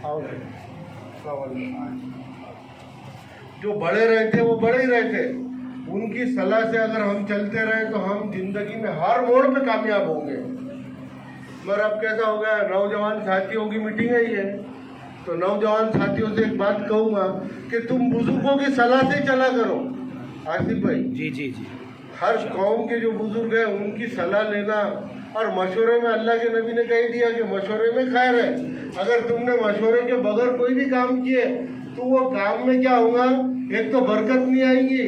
आओ जो बड़े रहते वो बड़े ही रहते, उनकी सलाह से अगर हम चलते रहे तो हम जिंदगी में हर मोड़ पे कामयाब होंगे। मगर अब कैसा हो गया, नौजवान साथियों की मीटिंग है ये, तो नौजवान साथियों से एक बात कहूँगा कि तुम बुजुर्गों की सलाह से चला करो। आसिफ भाई जी जी जी, हर कौम के जो बुजुर्ग हैं उनकी सलाह लेना, और मशवरे में अल्लाह के नबी ने कह दिया कि मशवरे में खैर है। अगर तुमने मशवरे के बगैर कोई भी काम किए तो वो काम में क्या होगा, एक तो बरकत नहीं आएगी,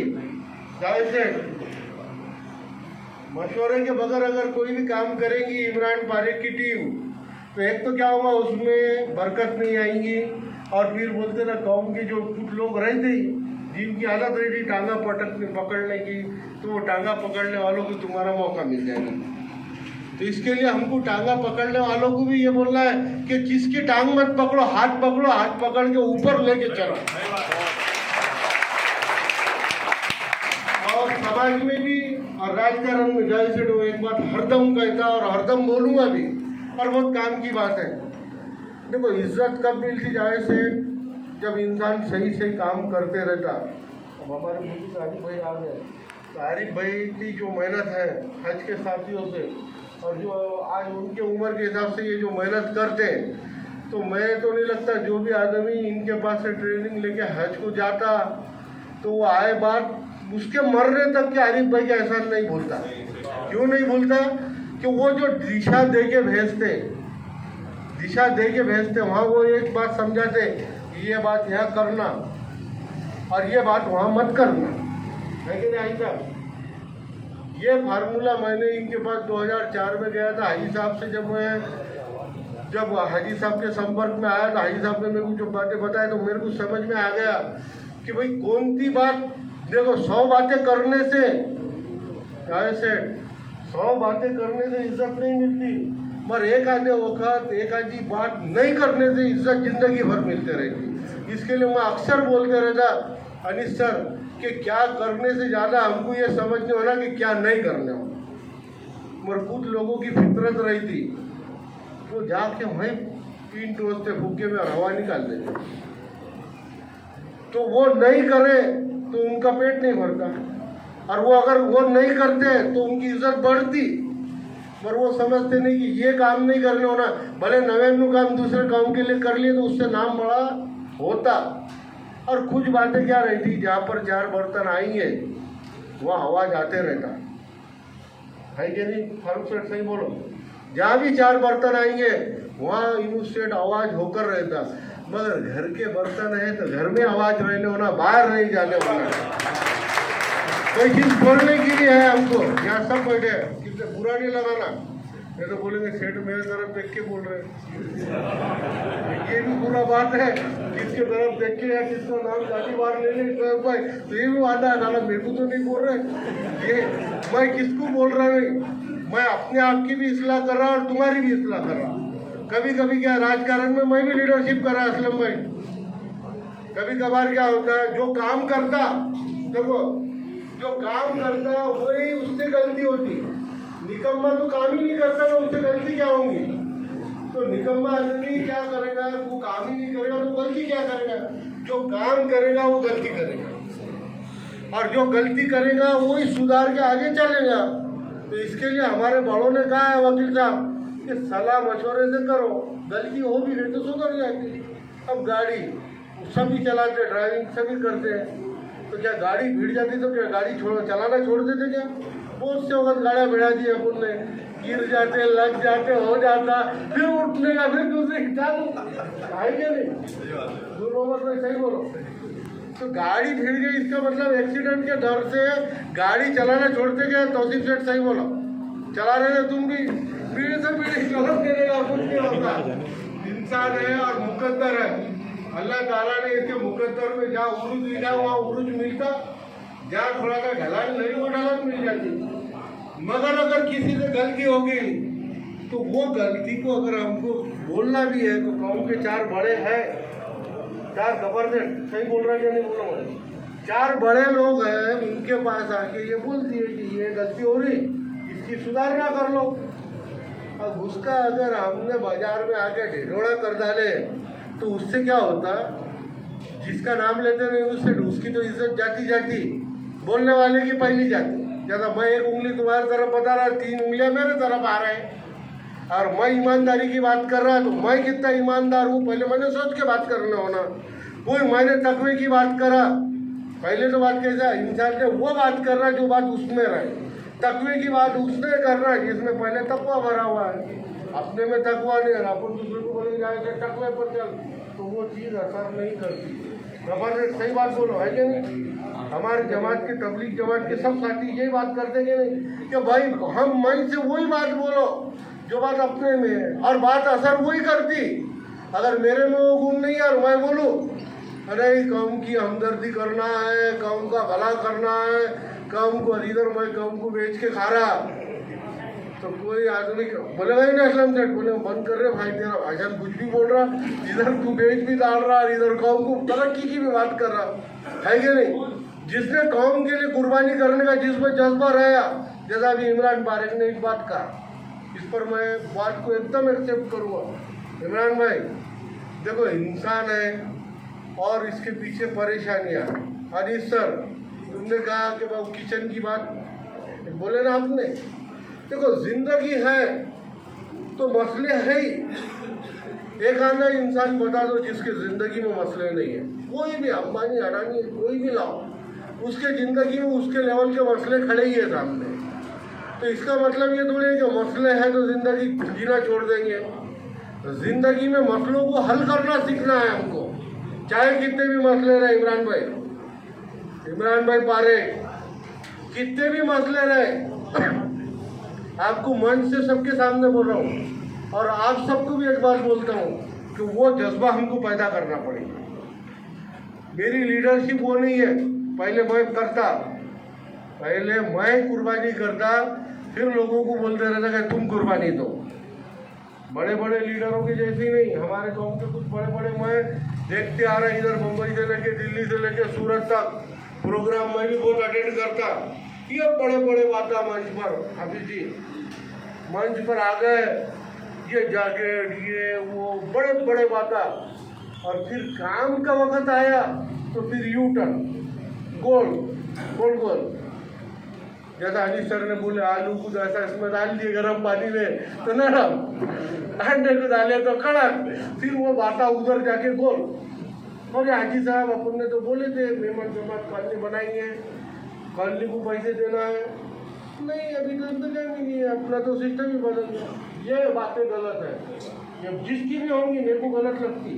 जाहिर से मशवरे के बगैर अगर कोई भी काम करेगी इमरान पारिक की टीम, तो एक तो क्या होगा उसमें बरकत नहीं आएगी, और फिर बोलते ना कौम के जो कुछ लोग रहते ही जिनकी आदत रहती टांगा पकड़ने की, तो वो टांगा पकड़ने वालों को तुम्हारा मौका मिल जाएगा। तो इसके लिए हमको टांगा पकड़ने वालों को भी ये बोलना है कि जिसकी टांग मत पकड़ो, हाथ पकड़ो, हाथ पकड़ के ऊपर लेके चलो। और समाज में भी और राजकारण में जैसे तो एक बात हरदम कहता और हरदम बोलूंगा भी, और बहुत काम की बात है। देखो इज्जत कब मिलती जाए से, जब इंसान सही सही काम करते रहता। अब हमारे मुझे आरिफ भाई आ गए, तो आरिफ भाई की जो मेहनत है हज के साथियों से, और जो आज उनके उम्र के हिसाब से ये जो मेहनत करते हैं, तो मैं तो नहीं लगता जो भी आदमी इनके पास से ट्रेनिंग लेके हज को जाता तो वो आए बात उसके मरने तक के आरिफ भाई का एहसान नहीं भूलता। क्यों नहीं भूलता? कि वो जो दिशा दे के भेजते वहाँ वो एक बात समझाते, ये बात यहाँ करना और ये बात वहाँ मत करना, है कि नहीं साहब? ये फार्मूला मैंने इनके पास 2004 में गया था हाजी साहब से, जब हाजी साहब के संपर्क में आया तो हाजी साहब ने मेरे को जो बातें बताया तो मेरे को समझ में आ गया कि भाई कौन सी बात, देखो 100 बातें करने से ऐसे 100 बातें करने से इज्जत नहीं मिलती, मगर एक आधे वक्त एक आधी बात नहीं करने से इज्जत जिंदगी भर मिलते रहती। इसके लिए मैं अक्सर बोलते रहता अनिस सर कि क्या करने से ज़्यादा हमको ये समझने होना कि क्या नहीं करने हो। मगर कुछ लोगों की फितरत रही थी, वो जाके वहीं तीन टोस्ते फूके में हवा निकाल देते, तो वो नहीं करे तो उनका पेट नहीं भरता, और वो अगर वो नहीं करते तो उनकी इज्जत बढ़ती। पर वो समझते नहीं कि ये काम नहीं करने होना, भले 99 काम दूसरे काम के लिए कर लिए तो उससे नाम बड़ा होता। और कुछ बातें क्या रहती, जहाँ पर 4 बर्तन आएंगे वहाँ आवाज आते रहता है कि नहीं? फारूक सेठ सही बोलो, जहाँ भी 4 बर्तन आएंगे वहाँ इनस्टेट आवाज होकर रहता। मगर घर के बर्तन है तो घर में आवाज रहने होना, बाहर नहीं जाने होना। कोई चीज बोलने के लिए है हमको, यहाँ सब बैठे हैं, किससे बुरा नहीं लगाना, नहीं तो बोलेंगे सेठ मेरे तरफ देख के बोल रहे हैं, ये भी बुरा बात है। किसके तरफ देख के या किसका नाम गाली बार ले ले भाई, तो ये भी वादा है ना, मेरे को तो नहीं बोल रहे, ये मैं किसको बोल रहा हूँ, मैं अपने आप की भी इस्लाह कर रहा और तुम्हारी भी इस्लाह कर रहा। कभी कभी क्या राजकारण में मैं भी लीडरशिप कर रहा असलम भाई, कभी कभार क्या होता है जो काम करता, देखो जो काम करता वही उससे गलती होती, निकम्मा तो काम ही नहीं करता ना, उससे गलती क्या होगी? तो निकम्मा आदमी क्या करेगा, वो काम ही नहीं करेगा तो गलती क्या करेगा? जो काम करेगा वो गलती करेगा, और जो गलती करेगा वही सुधार के आगे चलेगा। तो इसके लिए हमारे बड़ों ने कहा है वकील साहब कि सलाह मशवरे से करो, गलती हो भी नहीं तो सुधर जाती। अब गाड़ी सभी चलाते, ड्राइविंग सभी करते हैं, तो क्या गाड़ी भीड़ जाती तो क्या गाड़ी चलाना छोड़ देते क्या? बहुत से वक्त गाड़ियाँ भिड़ा दी अपन ने, गिर जाते, लग जाते, हो जाता, फिर उठने का फिर दूसरे चालू, आएंगे नहीं दोनों में सही बोलो। तो गाड़ी भिड़ गई इसका मतलब एक्सीडेंट के डर से गाड़ी चलाना छोड़ते क्या? तौसीफ सेठ सही बोलो, चला रहे थे तुम भी, भीड़ से भीड़ गलत करेगा, कुछ नहीं होता। इंसान है और मुकद्दर है, अल्लाह ताला ने इसके मुकद्दर में जहाँ उरूज लिखा वहाँ उरूज मिलता, जहाँ थोड़ा सा ढलान नहीं वो ढलान मिल जाती। मगर अगर किसी से गलती होगी तो वो गलती को अगर हमको बोलना भी है तो कौम के 4 बड़े हैं, 4 जबरदस्त, सही बोल रहा है नहीं बोल रहा हूँ, 4 बड़े लोग हैं, उनके पास आके ये बोलती है कि ये गलती हो रही, इसकी सुधारना कर लो। अब उसका अगर हमने बाजार में आके ढिढोरा कर डाले तो उससे क्या होता, जिसका नाम लेते नहीं उससे उसकी तो इज्जत जाती जाती, बोलने वाले की पहली जाती। जैसा मैं एक उंगली तुम्हारी तरफ बता रहा, 3 उंगलियां मेरे तरफ आ रहे हैं, और मैं ईमानदारी की बात कर रहा तो मैं कितना ईमानदार हूँ पहले मैंने सोच के बात करना होना। कोई मैंने तकवे की बात करा, पहले तो बात कैसा इंसान ने वो बात करना जो बात उसमें रहे, तकवे की बात उसने करना जिसमें पहले तकवा भरा हुआ है। अपने में तकवा नहीं है, अपन दूसरे को बोले जाए तकवे पर चल, तो वो चीज़ असर नहीं करती। खबर ने सही बात बोलो है कि नहीं? हमारे जमात के तबलीग जमात के सब साथी यही बात करते कि नहीं कि भाई हम मन से वही बात बोलो जो बात अपने में है, और बात असर वही करती। अगर मेरे में वो गुण नहीं है और मैं बोलूँ अरे कौम की हमदर्दी करना है, कौम का भला करना है, कौम को इधर मैं कौम को बेच के खा रहा, तो कोई आदमी बोलेगा ही ना असलम सेठ, बोले बंद कर रहे भाई तेरा भाषण कुछ भी बोल रहा, इधर तू बेच भी डाल रहा और इधर कौम को तरक्की की भी बात कर रहा है कि नहीं? जिसने कौम के लिए कुर्बानी करने का जिसमें जज्बा रहा, जैसा अभी इमरान बारिक ने एक बात कहा, इस पर मैं बात को एकदम एक्सेप्ट करूँगा। इमरान भाई देखो इंसान है और इसके पीछे परेशानियाँ। अनिस सर तुमने कहा कि बाबू किचन की बात बोले ना आपने, देखो जिंदगी है तो मसले है ही। एक आना इंसान बता दो जिसके जिंदगी में मसले नहीं है, कोई भी अंबानी अडानी कोई भी लाओ, उसके ज़िंदगी में उसके लेवल के मसले खड़े ही है सामने। तो इसका मतलब ये थोड़ी है कि मसले हैं तो ज़िंदगी जीना छोड़ देंगे। तो ज़िंदगी में मसलों को हल करना सीखना है हमको, चाहे कितने भी मसले रहे। इमरान भाई पारे कितने भी मसले रहे, आपको मन से सबके सामने बोल रहा हूँ, और आप सबको भी एक बात बोलता हूँ कि वो जज्बा हमको पैदा करना पड़ेगा। मेरी लीडरशिप वो नहीं है, पहले मैं कुर्बानी करता, फिर लोगों को बोलते रहता कि तुम कुर्बानी दो। बड़े बड़े लीडरों की जैसी नहीं, हमारे गांव के कुछ बड़े बड़े मैं देखते आ रहा, इधर मुंबई से लेके दिल्ली से लेके सूरत तक प्रोग्राम मैं भी बहुत अटेंड करता, ये बड़े बड़े बातें मंच पर, हाफिज जी मंच पर आ गए, ये जैकेट ये वो बड़े बड़े बातें, और फिर काम का वक्त आया तो फिर यू टर्न गोल गोल गोल। जैसा अनिस सर ने बोले आलू को जैसा इसमें डाल दिए गर्म पानी में तो नरम, अंडे को डाले तो कड़क, फिर वो बाता उधर जाके गोल। और हाजी साहब अपन ने तो बोले थे मेहमान जमात कॉलोनी बनाएंगे, कॉलोनी को पैसे देना है, नहीं अभी तो इंतजाम ही नहीं है, अपना तो सिस्टम ही बदल गया। ये बातें गलत है, ये जिसकी भी होंगी मेरे को गलत लगती,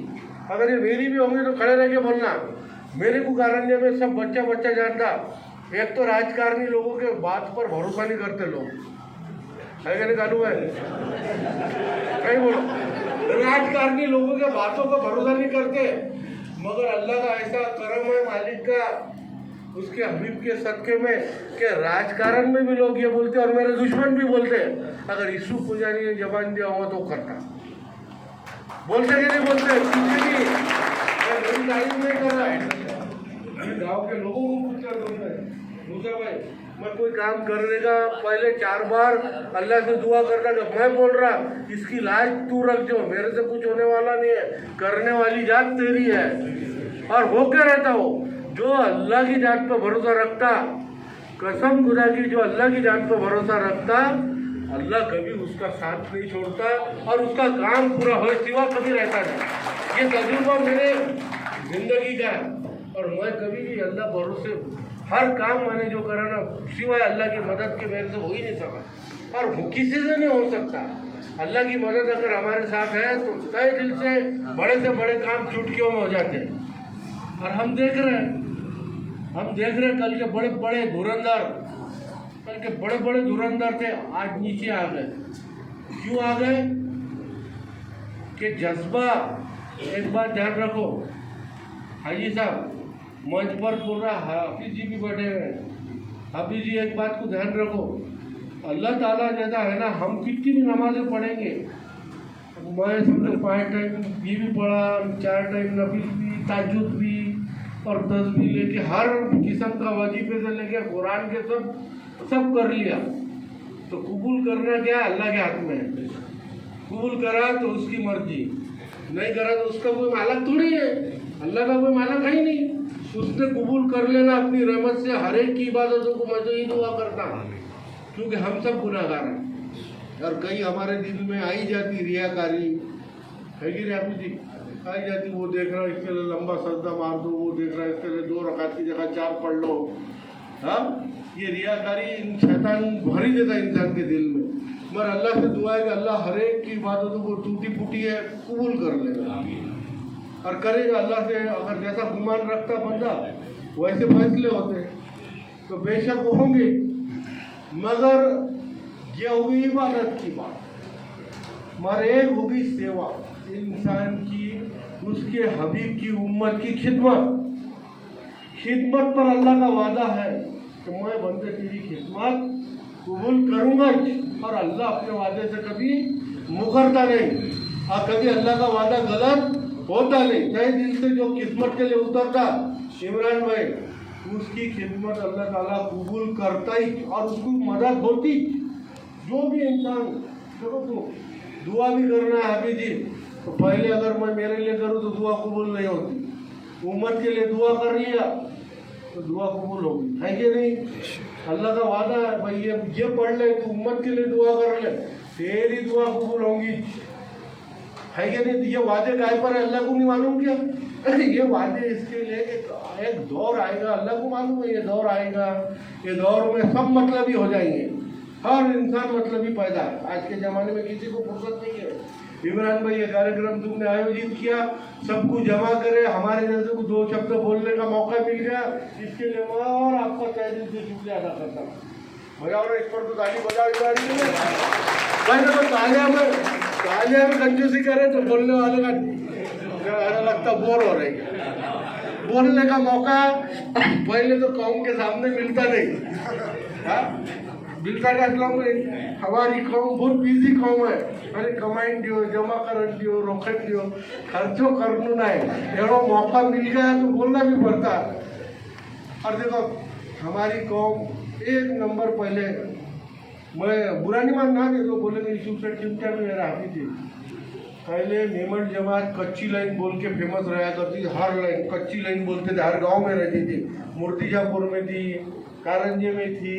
अगर ये मेरी भी होंगी तो खड़े रह के बोलना। मेरे को कारण में सब बच्चा जानता, एक तो राजकारणी लोगों के बात पर भरोसा नहीं करते लोग, है कि नहीं कानू है? कहीं बोलो, राजकारणी लोगों के बातों पर भरोसा नहीं करते, मगर अल्लाह का ऐसा करम है मालिक का, उसके हबीब के सदके में कि राजकारण में भी लोग ये बोलते और मेरे दुश्मन भी बोलते, अगर यीशु पुजारी ने जबान दिया हुआ तो करता, बोलते कि नहीं बोलते? मेरी तारीफ नहीं कर रहा है, गाँव के लोगों को पूछकर बोलते हैं। दूसरा भाई मैं कोई काम करने का पहले 4 बार अल्लाह से दुआ करता कि मैं बोल रहा इसकी लाज तू रख, जो मेरे से कुछ होने वाला नहीं है, करने वाली जात तेरी है, और होके रहता हो। जो अल्लाह की जात पर भरोसा रखता, कसम खुदा की, जो अल्लाह की जात पर भरोसा रखता, अल्लाह कभी उसका साथ नहीं छोड़ता और उसका काम पूरा हो सिवा कभी रहता नहीं। ये तजुर्बा मेरे जिंदगी का है, और मैं कभी भी अल्लाह भरोसे हर काम मैंने जो करा ना सिवाय अल्लाह की मदद के मेरे से हो ही नहीं सका, और किसी से नहीं हो सकता। अल्लाह की मदद अगर हमारे साथ है तो तय दिल से बड़े काम चुटकियों में हो जाते हैं। और हम देख रहे हैं कल के बड़े धुरंधर थे, आज नीचे आ गए। क्यों आ गए? कि जज्बा, एक बात ध्यान रखो, हाजी साहब मंच पर बोल रहा, हाफिज जी भी बैठे हैं, हाफिज जी एक बात को ध्यान रखो, अल्लाह ताला जैसा है ना, हम कितनी भी नमाजें पढ़ेंगे, मैं समझो 5 टाइम ये भी पढ़ा, 4 टाइम नफिल भी, ताजुद भी और 10 भी लेके, हर किस्म का वजीफे से लेके कुरान के सब कर लिया, तो कबूल करना क्या अल्लाह के हाथ में है। कबूल करा तो उसकी मर्जी, नहीं करा तो उसका कोई मालक थोड़ी है, अल्लाह का कोई मालक है ही नहीं। उसने कबूल कर लेना अपनी रहमत से हर एक की इबादतों को। मैं तो ये दुआ करता हूँ, क्योंकि हम सब गुनाहगार हैं और कहीं हमारे दिल में आई जाती रियाकारी है कि नहीं आपू जी, आई जाती, वो देख रहा है इसके लिए लंबा सजदा मार दो, वो देख रहा है इसके लिए 2 रकात की जगह 4 पढ़ लो। हाँ, ये रियाकारी शैतान भर ही देता इंसान के दिल में। मगर अल्लाह से दुआ है कि अल्लाह हर एक की इबादतों को टूटी फूटी है कबूल कर लेगा और करेगा अल्लाह से। अगर जैसा गुमान रखता बंदा वैसे फैसले होते तो बेशक वो होंगे, मगर ये होगी इबादत की बात, मगर एक होगी सेवा इंसान की, उसके हबीब की उम्मत की खिदमत। खिदमत पर अल्लाह का वादा है कि मैं बंदे तेरी खिदमत कबूल करूँगा और अल्लाह अपने वादे से कभी मुकरता नहीं और कभी अल्लाह का वादा गलत होता नहीं। तहे दिल से जो किस्मत के लिए उतरता इमरान भाई, उसकी खिदमत अल्लाह ताला कबूल करता ही और उसको मदद होती। जो भी इंसान, देखो तो दुआ भी करना है हाफिज जी, तो पहले अगर मैं मेरे लिए करूँ तो दुआ कबूल नहीं होती। उम्मत के लिए दुआ कर लिया तो दुआ कबूल होगी, है कि नहीं? अल्लाह का वादा है भाई, ये पढ़ ले तो उम्मत के लिए दुआ कर ले, तेरी दुआ कबूल होगी, है कि नहीं? ये वादे काय पर है, अल्लाह को नहीं मालूम क्या? ये वादे इसके लिए एक दौर आएगा, अल्लाह को मालूम है ये दौर आएगा, ये दौर में सब मतलबी हो जाएंगे, हर इंसान मतलबी पैदा है। आज के ज़माने में किसी को फुर्सत नहीं है। इमरान भाई, ये कार्यक्रम तुमने आयोजित किया, सबको जमा करे, हमारे जैसे को 2 शब्द बोलने का मौका मिल गया, इसके लिए मैं और आपका तहे दिल से शुक्रिया अदा करता हूँ। भैया और इस पर तो ताली बजाई जा रही है भाई, तो तालिया में कंजूसी करे तो बोलने वाले का लगता बोर हो रही है। बोलने का मौका पहले तो कौम के सामने मिलता नहीं, हाँ मिलता क्या? हमारी कौम बहुत बिजी कौम है, अरे कमाई दियो, जमा कर दियो, रोकड़ दियो, खर्चो करना नहीं, एवं मौका मिल गया तो बोलना भी पड़ता। और देखो हमारी कौम एक नंबर, पहले मैं बुरा नहीं मानना, देखो बोलेंगे यूसुफ से चिमटा भी मेरा हाफिज थी, पहले मेमन जमात कच्ची लाइन बोल के फेमस रहा करती थी, हर लाइन कच्ची लाइन बोलते थे, हर गांव में रहती थी, मुर्तिजापुर में थी, कारंजे में थी,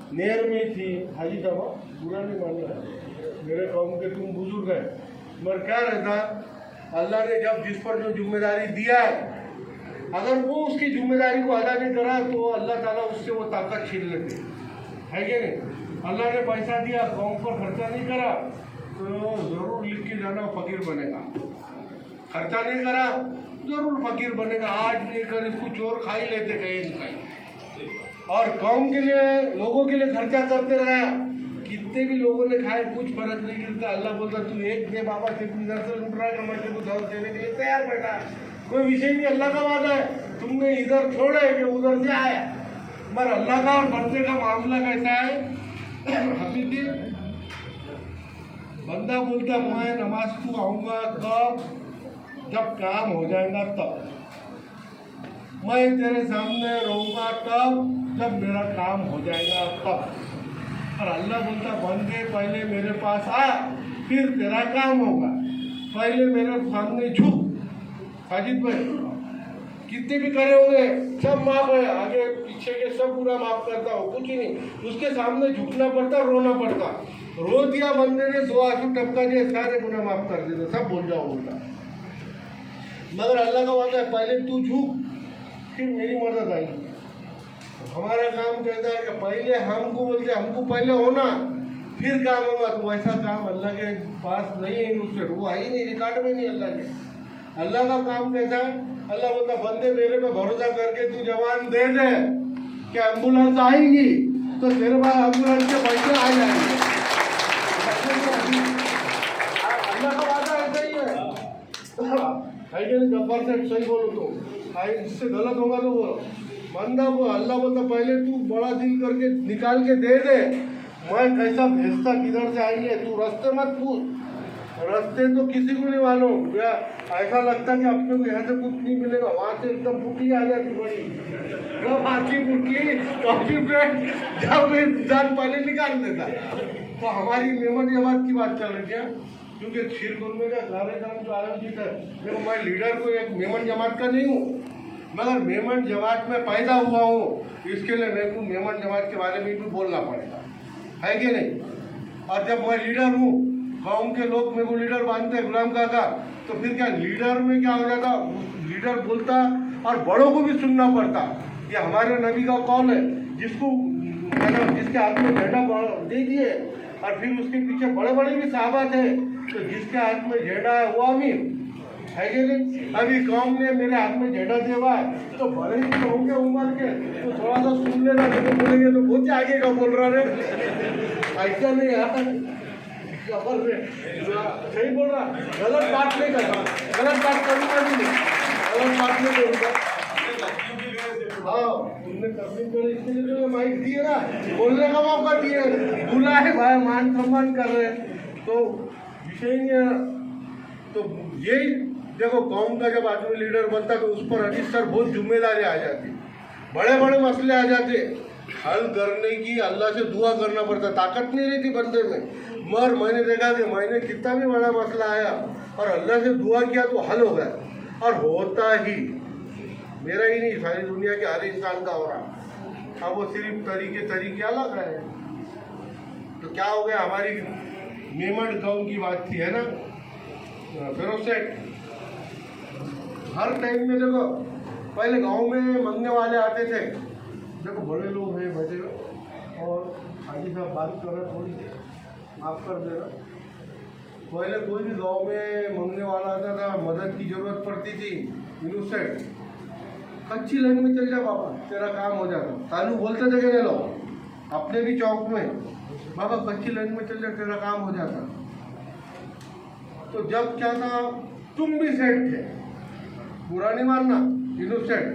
नेर में थी। हाजी साहब बुरा नहीं मानना, मेरे कौम के तुम बुजुर्ग हैं, मगर क्या रहता, अल्लाह ने जब जिस पर जो जिम्मेदारी दिया है, अगर वो उसकी जिम्मेदारी को अदा नहीं करा तो अल्लाह ताला उससे वो ताकत छीन लेते, है कि नहीं? अल्लाह ने पैसा दिया, कौम पर खर्चा नहीं करा तो ज़रूर लिख के जाना फकीर बनेगा, खर्चा नहीं करा ज़रूर फकीर बनेगा। आज लेकर इसको चोर खा ही लेते कहीं न कहीं, और कौम के लिए, लोगों के लिए खर्चा करते रहा, कितने भी लोगों ने खाए कुछ फर्क नहीं गिरता। अल्लाह बोलता तू एक दे बाबा, से तू इधर से लूट रहा है, मैं तेरे को देने के लिए तैयार बैठा, कोई विषय नहीं, अल्लाह का वादा है, तुमने इधर छोड़े कि उधर से आया। मगर अल्लाह का और बंदे का मामला कैसा है हाफिज जी, बंदा बोलता मैं नमाज को आऊँगा कब, जब काम हो जाएगा तब, मैं तेरे सामने रहूँगा तब, जब मेरा काम हो जाएगा तब। और अल्लाह बोलता बंदे पहले मेरे पास आ, फिर तेरा काम होगा, पहले मेरे सामने झुक। साजिद भाई कितने भी करे होंगे सब माफ है, आगे पीछे के सब पूरा माफ करता हो, कुछ ही नहीं, उसके सामने झुकना पड़ता, रोना पड़ता। रो दिया बंदे ने, 2 आंसू टपका दिए, सारे गुनाह माफ कर देते, सब भूल जाओ बोलता। मगर अल्लाह का वादा है पहले तू झुक, फिर मेरी मदद आएगी। हमारा काम कहता है कि पहले हमको बोलते, हमको पहले होना फिर काम होगा, तो वैसा काम अल्लाह के पास नहीं है, उससे वो आई नहीं, रिकॉर्ड में नहीं अल्लाह के। अल्लाह का काम कैसा है, अल्लाह बोलता बंदे मेरे पे भरोसा करके तू जवान दे दे कि एम्बुलेंस आएगी तो तेरे पास एम्बुलेंस के पैसे आ जाएंगे। अल्लाह का वादा ऐसा ही है, गब्बर से सही बोलो तो, इससे गलत होगा तो बोलो। बंदा को अल्लाह बोलता पहले तू बड़ा दिल करके निकाल के दे दे, मैं कैसा भेजता किधर से आएंगे, तू रास्ते मत पूछ, रास्ते तो किसी को नहीं मालूम, ऐसा लगता कि अपने को यहाँ से कुछ नहीं मिलेगा, वहाँ से एकदम पुटली आ जाती बड़ी, जब आती पुटली कॉफी पे जब जान पानी निकाल देता। तो हमारी मेमन जमात की बात चल रही है, क्योंकि शीर खुरमे का कार्यक्रम जो आयोजित है, देखो मैं लीडर को एक मेमन जमात का नहीं हूँ, मगर मेमन जमात में पैदा हुआ हूँ, इसके लिए मेरे को मेमन जमात के बारे में भी बोलना पड़ेगा, है कि नहीं। और जब मैं लीडर हूँ, गाँव के लोग मेरे को लीडर मानते हैं, गुलाम काका, तो फिर क्या लीडर में क्या हो जाता, लीडर बोलता और बड़ों को भी सुनना पड़ता। ये हमारे नबी का कौल है, जिसको मतलब जिसके हाथ में झंडा दे दिए और फिर उसके पीछे बड़े बड़े भी साहबा थे, तो जिसके हाथ में झंडा है वो अमीर है कि नहीं। अभी कौम ने मेरे हाथ में झंडा देवा है, तो बड़े ही तो होंगे उम्र के, तो थोड़ा सा सुन लेना, तो बोलेंगे तो बहुत आगे का बोल रहा है, ऐसा नहीं यार, सही बोल रहा, गलत बात नहीं कर रहा, गलत बात करूँगा नहीं, गलत बात नहीं करूँगा। हाँ, तुमने तस्लीम करी, इसके लिए तो माइक दिए ना, बोलने का मौका दिए, बुला है भाई, मान सम्मान कर रहे हैं, तो विषय नहीं है। तो यही देखो, कौम का जब आदमी लीडर बनता तो उस पर अधिकतर बहुत जिम्मेदारी आ जाती, बड़े बड़े मसले आ जाते, हल करने की अल्लाह से दुआ करना पड़ता, ताकत नहीं रहती बंदे में। मगर मैंने देखा कि मैंने कितना भी बड़ा मसला आया और अल्लाह से दुआ किया तो हल हो गया, और होता ही, मेरा ही नहीं, सारी दुनिया के हर इंसान का हो रहा। अब वो सिर्फ तरीके अलग है। तो क्या हो गया, हमारी मेमन कौम की बात थी, है ना, फिरोज सेठ हर टाइम में देखो, पहले गांव में मंगने वाले आते थे, देखो बड़े लोग हैं बैठे और हाजी साहब बात कर रहे, थोड़ी माफ कर देना। पहले कोई भी गांव में मंगने वाला आता था, मदद की जरूरत पड़ती थी, फिरोज सेठ कच्ची लाइन में चल जा बाबा, तेरा काम हो जाता। तालू बोलते थे कि लोग अपने भी चौक में, बाबा कच्ची लाइन में चल जा, तेरा काम हो जाता। तो जब क्या था, तुम भी सेठ थे, बुरा नहीं मानना, इनोसेंट,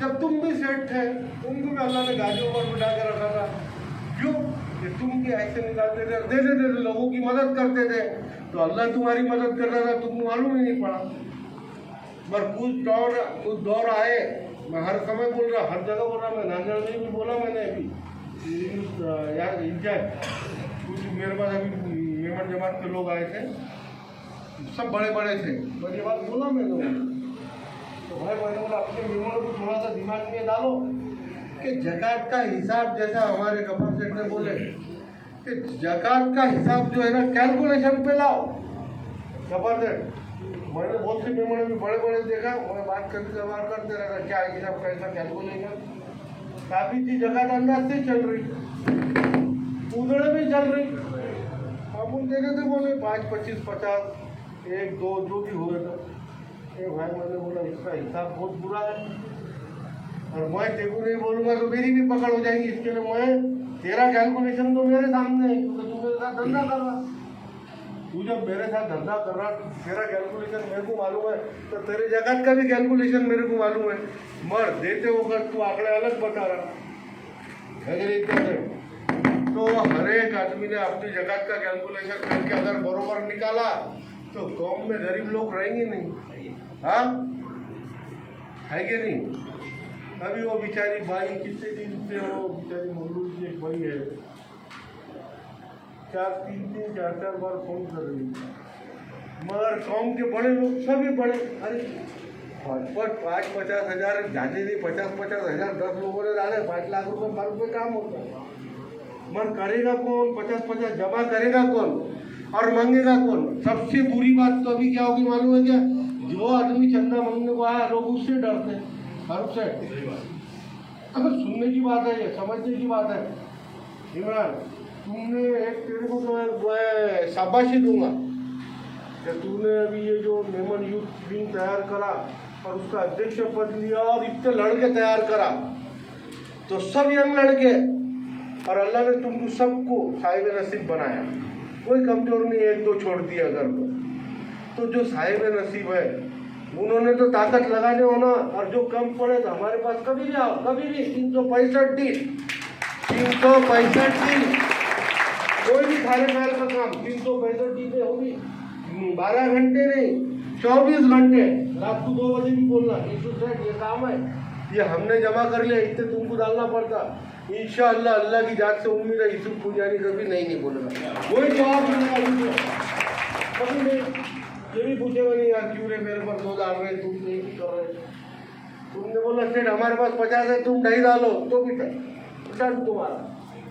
जब तुम भी सेठ थे, तुमको भी अल्लाह ने गाड़ियों पर बिठा के रखा था, क्यों कि तुम भी ऐसे निकालते थे, दे देते थे, लोगों की मदद करते थे, तो अल्लाह तुम्हारी मदद कर रहा था, तुमको मालूम ही नहीं पड़ा। पर कुछ दौर आए, मैं हर समय बोल रहा, हर जगह बोल रहा, मैं नांदेड़ में भी बोला मैंने अभी यार इंचार्ज, कुछ मेरे पास अभी मेमन जमात के लोग आए थे, सब बड़े बड़े थे, पर ये बात बोला मैंने, तो भाई मैंने बोला अपने मेमनों को थोड़ा सा दिमाग में डालो कि जकात का हिसाब, जैसा हमारे कपाल सेठ ने बोले कि जकात का हिसाब जो है ना, कैलकुलेशन पे लाओ। कपाल सेठ, मैंने बहुत से मेमों में बड़े बड़े देखा, मैं बात करके व्यवहार करते रहता, क्या हिसाब कैसा कैलकुलेशन, काफ़ी चीज जगह अंदाज से चल रही, उधड़े में चल रही, हम उन देखे थे बोले 5, 25, 50, 1, 2 जो भी हुए था। भाई मैंने बोला इसका हिसाब बहुत बुरा है, और मैं तेरे को नहीं बोलूँगा तो मेरी भी पकड़ हो जाएगी, इसके लिए मैं, तेरा कैलकुलेशन तो मेरे सामने है, क्योंकि तू मेरे साथ धंधा कर रहा, तू जब मेरे साथ धंधा कर रहा, तेरा कैलकुलेशन मेरे को मालूम है, तो तेरे जगत का भी कैलकुलेशन मेरे को मालूम है, मर देते वक्त तू आंकड़े अलग बता रहा है। तो हर एक आदमी ने अपनी जगत का कैलकुलेशन करके अगर बरोबर निकाला तो कौम में गरीब लोग रहेंगे नहीं, हाँ है कि नहीं। अभी वो बेचारी भाई कितने दिन से, वो बेचारी मंगलूर की एक भाई है, 4 बार फोन कर रही है, मगर कौम के बड़े लोग सभी बड़े, अरे 5-50 हज़ार जाने नहीं, 50-50 हज़ार 10 लोगों ने डाले, 5 लाख रुपए 12 रुपये काम होता है, मगर करेगा कौन, 50-50 जमा करेगा कौन और मांगेगा कौन। सबसे बुरी बात तो अभी क्या होगी मालूम है क्या, जो आदमी चंदा मांगने को आया लोग उससे डरते हैं, हर से सुनने की बात है, ये समझने की बात है। इमरान, तुमने एक तेरे को तो मैं शाबाशी दूंगा कि तूने अभी ये जो मेमन यूथ विंग तैयार करा और उसका अध्यक्ष पद लिया और इतने लड़के तैयार करा, तो सब यंग लड़के, और अल्लाह ने तुमको सबको साहिब नसीब बनाया, कोई कमजोर नहीं, 1-2 छोड़ दिया अगर तो जो साहिब नसीब है उन्होंने तो ताकत लगाने हो ना, और जो कम पड़े तो हमारे पास कभी भी आओ, कभी भी 365 दिन, कोई भी खाने खाने का काम 365 दिन होगी, 12 घंटे नहीं 24 घंटे, रात को 2 बजे भी बोलना, ये काम है, ये हमने जमा कर लिया, इतने तुमको डालना पड़ता। इंशाअल्लाह अल्लाह की जात से उम्मीद है यूसुफ पुजारी कभी नहीं बोलेगा, कोई जवाब नहीं कभी नहीं, ये भी पूछेगा नहीं यार क्यों रे मेरे पर 2 डाल रहे तुम नहीं कर रहे। तुमने बोला सेठ हमारे पास 50 है तुम 2.5 डालो तो भी डन तुम्हारा।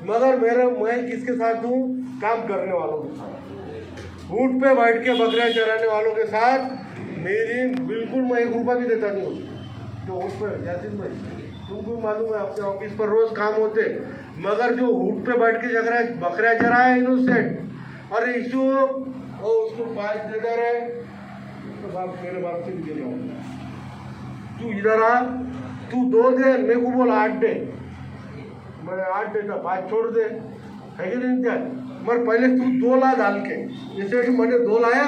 मगर मैं किसके साथ हूँ? काम करने वालों के साथ, ऊँट पे बैठ के बकरियां चराने वालों के साथ मेरी बिल्कुल मैं 1 रुपया भी देता नहीं हूँ। जो ऊँट पे यासिन भाई तुमको मालूम है अपने ऑफिस पर रोज काम होते, मगर जो ऊँट पे बैठ के बकरियां चराए इनोसेंट और इशू वो उसको 5 दे दे रहे तो बाप मेरे बाप से भी ले तू इधर आ, तू 2 दे मेरे को बोल 8 दे, मैं 8 देता 5 छोड़ दे है कि नहीं क्या? मगर पहले तू 2 ला डाल के, जैसे कि मैंने 2 लाया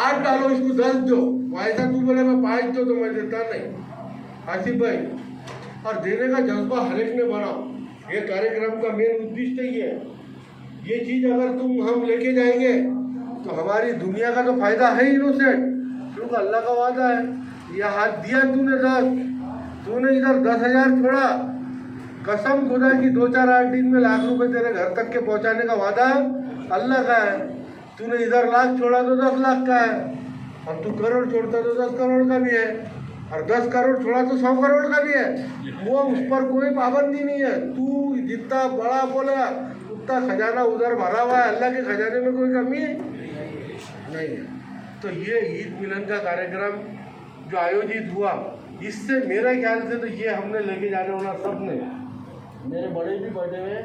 8 डालो इसको 10 दो, ऐसा तू बोलेगा 5 दो तो मैं देता नहीं आसिफ भाई। और देने का जज्बा हर एक ने बनाओ, ये कार्यक्रम का मेन उद्देश्य ही है। ये चीज़ अगर हम लेके जाएंगे तो हमारी दुनिया का तो फायदा है ही इनोसेंट, क्योंकि अल्लाह का वादा है। यह हाथ दिया तूने 10, तूने इधर 10,000 छोड़ा, कसम खुदा की 2-4-8 दिन में लाख रुपए तेरे घर तक के पहुंचाने का वादा अल्लाह का है। तूने इधर लाख छोड़ा तो 10 लाख का है, और तू करोड़ छोड़ता तो 10 करोड़ का भी है, और 10 करोड़ छोड़ा तो 100 करोड़ का भी है। वो उस पर कोई पाबंदी नहीं है, तू जितना बड़ा बोला उतना खजाना उधर भरा हुआ है, अल्लाह के खजाने में कोई कमी है नहीं है। तो ये ईद मिलन का कार्यक्रम जो आयोजित हुआ, इससे मेरा ख्याल से तो ये हमने लेके जाने वाला सब ने, मेरे बड़े भी बैठे हुए